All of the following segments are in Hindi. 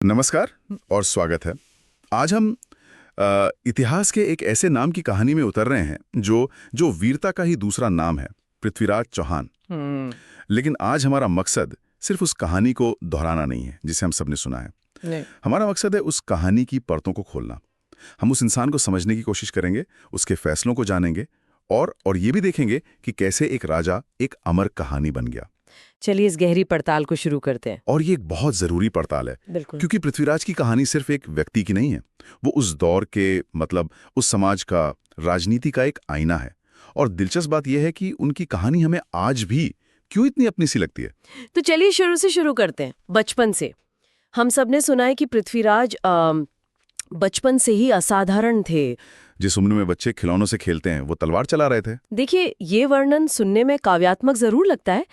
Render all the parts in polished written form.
नमस्कार और स्वागत है। आज हम इतिहास के एक ऐसे नाम की कहानी में उतर रहे हैं जो जो वीरता का ही दूसरा नाम है, पृथ्वीराज चौहान। लेकिन आज हमारा मकसद सिर्फ उस कहानी को दोहराना नहीं है जिसे हम सबने सुना है। नहीं। हमारा मकसद है उस कहानी की परतों को खोलना। हम उस इंसान को समझने की कोशिश करेंगे, उसके फैसलों को जानेंगे और ये भी देखेंगे कि कैसे एक राजा एक अमर कहानी बन गया। चलिए इस गहरी पड़ताल को शुरू करते हैं। और ये एक बहुत जरूरी पड़ताल है, बिल्कुल। क्योंकि पृथ्वीराज की कहानी सिर्फ एक व्यक्ति की नहीं है, वो उस दौर के उस समाज का, राजनीति का एक आईना है। और दिलचस्प बात यह है कि उनकी कहानी हमें आज भी क्यों इतनी अपनी सी लगती है। तो चलिए शुरू से शुरू करते हैं, बचपन से। हम सबने सुना है कि पृथ्वीराज बचपन से ही असाधारण थे। जिस उम्र में बच्चे खिलौनों से खेलते हैं वो तलवार चला रहे थे। देखिए, ये वर्णन सुनने में काव्यात्मक जरूर लगता है,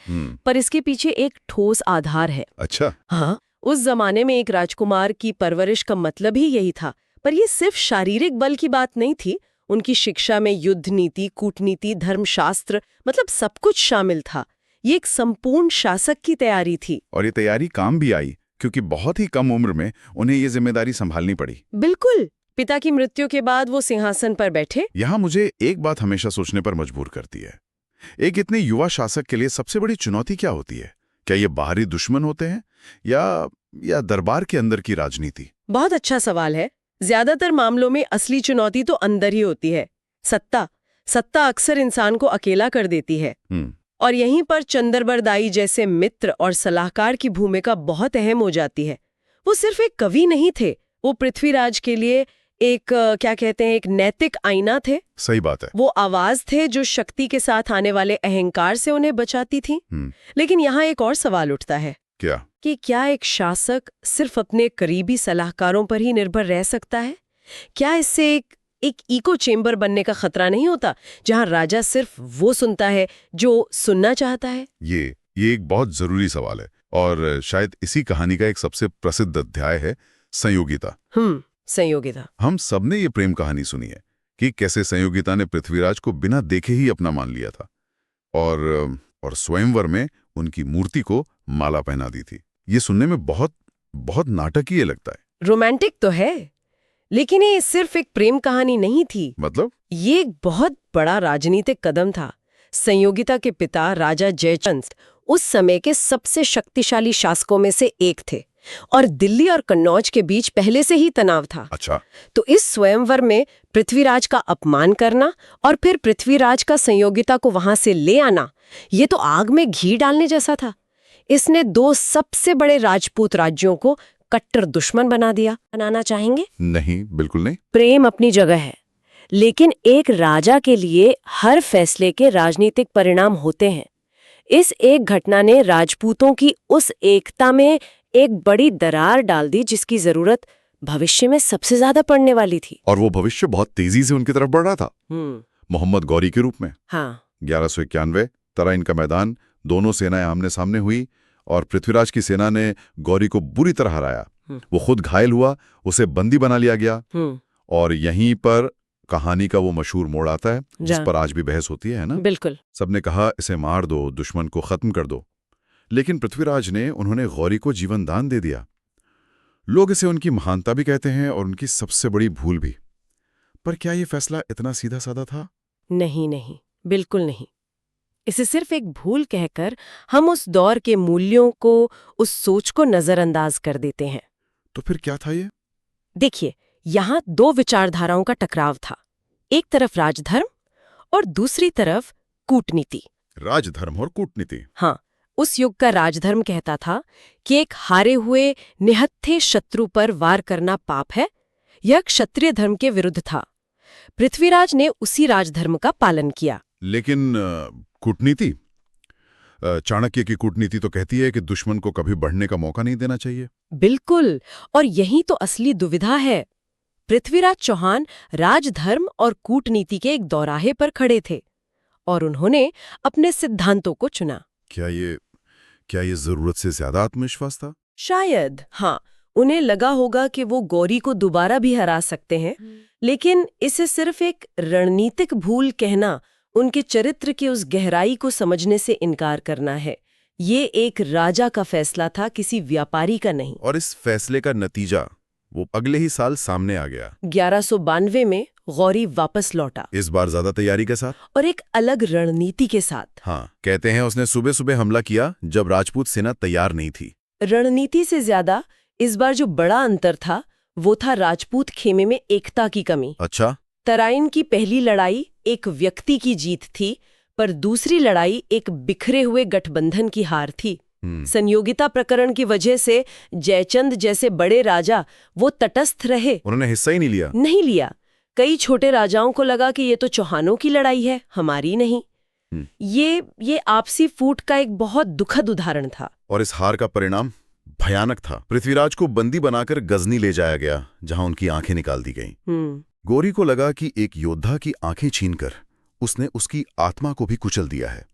पर इसके पीछे एक ठोस आधार है। अच्छा। हाँ, उस जमाने में एक राजकुमार की परवरिश का मतलब ही यही था। पर ये सिर्फ शारीरिक बल की बात नहीं थी। उनकी शिक्षा में युद्ध नीति, कूटनीति, धर्मशास्त्र, मतलब सब कुछ शामिल था। ये एक संपूर्ण शासक की तैयारी थी। और ये तैयारी काम भी आई, क्योंकि बहुत ही कम उम्र में उन्हें ये जिम्मेदारी संभालनी पड़ी। बिल्कुल। पिता की मृत्यु के बाद वो सिंहासन पर बैठे। यहाँ मुझे एक बात हमेशा सोचने पर मजबूर करती है, एक इतने युवा शासक के लिए सबसे बड़ी चुनौती क्या होती है? क्या ये बाहरी दुश्मन होते हैं या दरबार के अंदर की राजनीति? बहुत अच्छा सवाल है। ज्यादातर मामलों में असली चुनौती तो अंदर ही होती है। सत्ता अक्सर इंसान को अकेला कर देती है। और यहीं पर चंद्रबरदाई जैसे मित्र और सलाहकार की भूमिका बहुत अहम हो जाती है। वो सिर्फ एक कवि नहीं थे, वो पृथ्वीराज के लिए एक एक नैतिक आईना थे। सही बात है। वो आवाज थे जो शक्ति के साथ आने वाले अहंकार से उन्हें बचाती थी। लेकिन यहाँ एक और सवाल उठता है। क्या? कि क्या एक शासक सिर्फ अपने करीबी सलाहकारों पर ही निर्भर रह सकता है? क्या इससे एक इको चेम्बर बनने का खतरा नहीं होता, जहां राजा सिर्फ वो सुनता है जो सुनना चाहता है? ये एक बहुत जरूरी सवाल है, और शायद इसी कहानी का एक सबसे प्रसिद्ध अध्याय है संयोगिता। संयोगिता। हम सबने ये प्रेम कहानी सुनी है कि कैसे संयोगिता ने पृथ्वीराज को बिना देखे ही अपना मान लिया था और स्वयंवर में उनकी मूर्ति को माला पहना दी थी। ये सुनने में बहुत बहुत नाटकीय लगता है। रोमांटिक तो है, लेकिन ये सिर्फ एक प्रेम कहानी नहीं थी। मतलब? ये एक बहुत बड़ा राजनीतिक कदम था। संयोगिता के पिता राजा जयचंद उस समय के सबसे शक्तिशाली शासकों में से एक थे, और दिल्ली और कन्नौज के बीच पहले से ही तनाव था। अच्छा। तो इस स्वयंवर में पृथ्वीराज का अपमान करना और फिर पृथ्वीराज का संयोगिता को वहां से ले आना, ये तो आग में घी डालने जैसा था। इसने दो सबसे बड़े राजपूत राज्यों को कट्टर दुश्मन बना दिया। बनाना चाहेंगे? नहीं, बिल्कुल नहीं। प्रेम अपनी जगह है, लेकिन एक राजा के लिए हर फैसले के राजनीतिक परिणाम होते हैं। इस एक घटना ने राजपूतों की उस एकता में एक बड़ी दरार डाल दी, जिसकी जरूरत भविष्य में सबसे ज्यादा पड़ने वाली थी। और वो भविष्य बहुत तेजी से उनकी तरफ बढ़ रहा था। मोहम्मद गौरी के रूप में। हाँ। 1191 तराइन का मैदान, दोनों सेनाएं आमने सामने हुई और पृथ्वीराज की सेना ने गौरी को बुरी तरह हराया। वो खुद घायल हुआ, उसे बंदी बना लिया गया। और यहीं पर कहानी का वो मशहूर मोड़ आता है जिस पर आज भी बहस होती है ना? बिल्कुल। सबने कहा इसे मार दो, दुश्मन को खत्म कर दो, लेकिन पृथ्वीराज ने उन्होंने गौरी को जीवन दान दे दिया। लोग इसे उनकी महानता भी कहते हैं और उनकी सबसे बड़ी भूल भी। पर क्या ये फैसला इतना सीधा साधा था? नहीं, बिल्कुल नहीं। इसे सिर्फ एक भूल कहकर हम उस दौर के मूल्यों को, उस सोच को नजरअंदाज कर देते हैं। तो फिर क्या था ये? देखिए, यहाँ दो विचारधाराओं का टकराव था। एक तरफ राजधर्म और दूसरी तरफ कूटनीति। राजधर्म और कूटनीति। हाँ, उस युग का राजधर्म कहता था कि एक हारे हुए निहत्थे शत्रु पर वार करना पाप है। यह क्षत्रिय धर्म के विरुद्ध था। पृथ्वीराज ने उसी राजधर्म का पालन किया। लेकिन कूटनीति, चाणक्य की कूटनीति तो कहती है कि दुश्मन को कभी बढ़ने का मौका नहीं देना चाहिए। बिल्कुल, और यही तो असली दुविधा है। पृथ्वीराज चौहान राजधर्म और कूटनीति के एक दौराहे पर खड़े थे, और उन्होंने अपने सिद्धांतों को चुना। क्या ये जरूरत से ज्यादा आत्मविश्वास था? शायद हाँ। उन्हें लगा होगा कि वो गौरी को दोबारा भी हरा सकते हैं, लेकिन इसे सिर्फ एक रणनीतिक भूल कहना उनके चरित्र की उस गहराई को समझने से इनकार करना है ये एक राजा का फैसला था, किसी व्यापारी का नहीं। और इस फैसले का नतीजा वो अगले ही साल सामने आ गया। 1192 में गौरी वापस लौटा, इस बार ज्यादा तैयारी के साथ और एक अलग रणनीति के साथ। हाँ, कहते हैं उसने सुबह सुबह हमला किया जब राजपूत सेना तैयार नहीं थी। रणनीति से ज्यादा इस बार जो बड़ा अंतर था वो था राजपूत खेमे में एकता की कमी। अच्छा। तराइन की पहली लड़ाई एक व्यक्ति की जीत थी, पर दूसरी लड़ाई एक बिखरे हुए गठबंधन की हार थी। संयोगिता प्रकरण की वजह से जयचंद जैसे बड़े राजा वो तटस्थ रहे, उन्होंने हिस्सा ही नहीं लिया। कई छोटे राजाओं को लगा कि ये तो चौहानों की लड़ाई है, हमारी नहीं। ये आपसी फूट का एक बहुत दुखद उदाहरण था। और इस हार का परिणाम भयानक था। पृथ्वीराज को बंदी बनाकर गजनी ले जाया गया, जहां उनकी आंखें निकाल दी गईं। गौरी को लगा कि एक योद्धा की आंखें छीनकर उसने उसकी आत्मा को भी कुचल दिया है।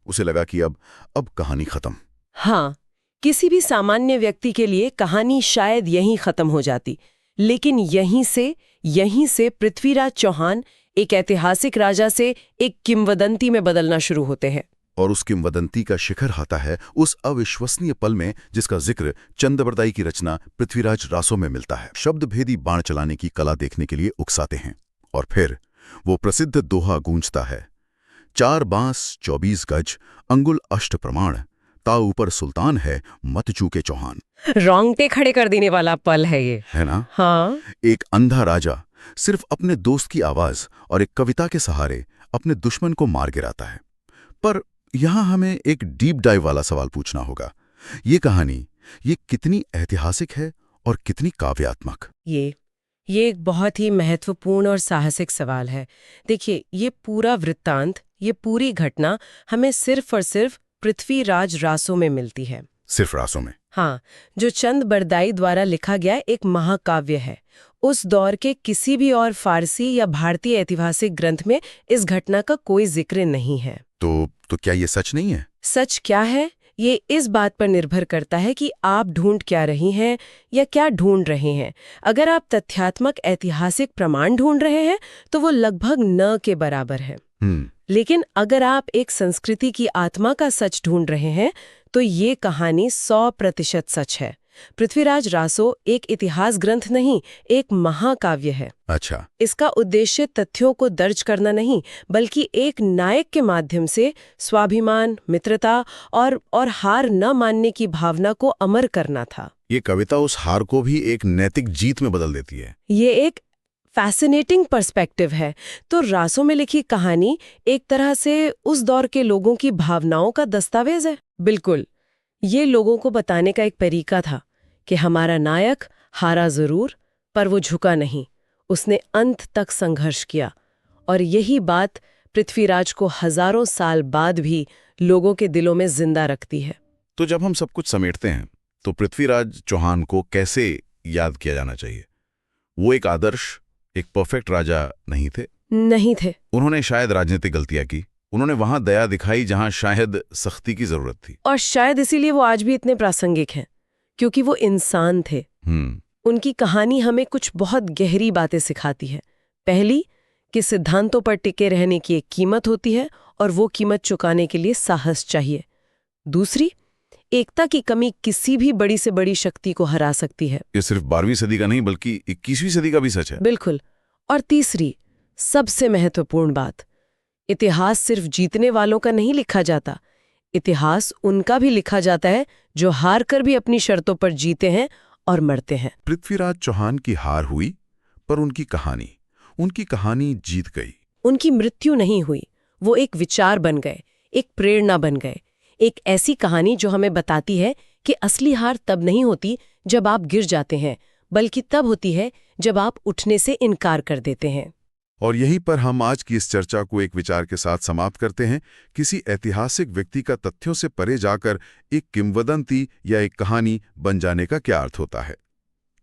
उसे लगा कि अब कहानी खत्म। हाँ, किसी भी सामान्य व्यक्ति के लिए कहानी शायद यहीं खत्म हो जाती, लेकिन यहीं से पृथ्वीराज चौहान एक ऐतिहासिक राजा से एक किंवदंती में बदलना शुरू होते हैं। और उस किंवदंती का शिखर आता है उस अविश्वसनीय पल में जिसका जिक्र चंद्रबरदाई की रचना पृथ्वीराज रासो में मिलता है। शब्दभेदी बाण चलाने की कला देखने के लिए उकसाते हैं, और फिर वो प्रसिद्ध दोहा गूंजता है, 4 बांस 24 गज, अंगुल अष्ट प्रमाण, ता ऊपर सुल्तान है, मत चूके चौहान। रोंगटे खड़े कर देने वाला पल है ये, है ना? हाँ। एक अंधा राजा सिर्फ अपने दोस्त की आवाज और एक कविता के सहारे अपने दुश्मन को मार गिराता है। पर यहां हमें एक डीप डाइव वाला सवाल पूछना होगा, ये कहानी ये कितनी ऐतिहासिक है और कितनी काव्यात्मक? ये एक बहुत ही महत्वपूर्ण और साहसिक सवाल है। देखिए, ये पूरा वृत्तांत, ये पूरी घटना हमें सिर्फ और सिर्फ पृथ्वीराज रासो में मिलती है। सिर्फ रासो में? हाँ, जो चंद्रबरदाई द्वारा लिखा गया एक महाकाव्य है। उस दौर के किसी भी और फारसी या भारतीय ऐतिहासिक ग्रंथ में इस घटना का कोई जिक्र नहीं है। तो क्या ये सच नहीं है? सच क्या है, ये इस बात पर निर्भर करता है कि आप ढूंढ क्या रही हैं या क्या ढूंढ रहे हैं। अगर आप तथ्यात्मक ऐतिहासिक प्रमाण ढूंढ रहे हैं तो वो लगभग न के बराबर है। लेकिन अगर आप एक संस्कृति की आत्मा का सच ढूंढ रहे हैं तो ये कहानी 100% सच है। पृथ्वीराज रासो एक इतिहास ग्रंथ नहीं, एक महाकाव्य है। अच्छा। इसका उद्देश्य तथ्यों को दर्ज करना नहीं, बल्कि एक नायक के माध्यम से स्वाभिमान, मित्रता और हार न मानने की भावना को अमर करना था। ये कविता उस हार को भी एक नैतिक जीत में बदल देती है। ये एक फैसिनेटिंग पर्सपेक्टिव है। तो रासो में लिखी कहानी एक तरह से उस दौर के लोगों की भावनाओं का दस्तावेज है। बिल्कुल, ये लोगों को बताने का एक तरीका था कि हमारा नायक हारा जरूर, पर वो झुका नहीं, उसने अंत तक संघर्ष किया। और यही बात पृथ्वीराज को हजारों साल बाद भी लोगों के दिलों में जिंदा रखती है। तो जब हम सब कुछ समेटते हैं तो पृथ्वीराज चौहान को कैसे याद किया जाना चाहिए? वो एक आदर्श, एक परफेक्ट राजा नहीं थे। उन्होंने शायद राजनीतिक गलतियां की। उन्होंने वहां दया दिखाई जहां शायद सख्ती की जरूरत थी। और शायद इसीलिए वो आज भी इतने प्रासंगिक हैं, क्योंकि वो इंसान थे। उनकी कहानी हमें कुछ बहुत गहरी बातें सिखाती है। पहली, कि सिद्धांतों पर टिके रहने की एक कीमत होती है और वो कीमत चुकाने के लिए साहस चाहिए। दूसरी, एकता की कमी किसी भी बड़ी से बड़ी शक्ति को हरा सकती है। ये सिर्फ 12वीं सदी का नहीं बल्कि 21वीं सदी का भी सच है। बिल्कुल। और तीसरी, सबसे महत्वपूर्ण बात, इतिहास सिर्फ जीतने वालों का नहीं लिखा जाता, इतिहास उनका भी लिखा जाता है जो हार कर भी अपनी शर्तों पर जीते हैं और मरते हैं। पृथ्वीराज चौहान की हार हुई, पर उनकी कहानी जीत गई। उनकी मृत्यु नहीं हुई, वो एक विचार बन गए, एक प्रेरणा बन गए, एक ऐसी कहानी जो हमें बताती है कि असली हार तब नहीं होती जब आप गिर जाते हैं, बल्कि तब होती है जब आप उठने से इनकार कर देते हैं। और यहीं पर हम आज की इस चर्चा को एक विचार के साथ समाप्त करते हैं। किसी ऐतिहासिक व्यक्ति का तथ्यों से परे जाकर एक किंवदंती या एक कहानी बन जाने का क्या अर्थ होता है?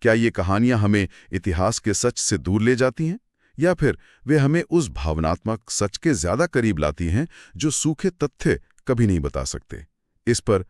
क्या ये कहानियां हमें इतिहास के सच से दूर ले जाती हैं, या फिर वे हमें उस भावनात्मक सच के ज्यादा करीब लाती हैं जो सूखे तथ्य कभी नहीं बता सकते? इस पर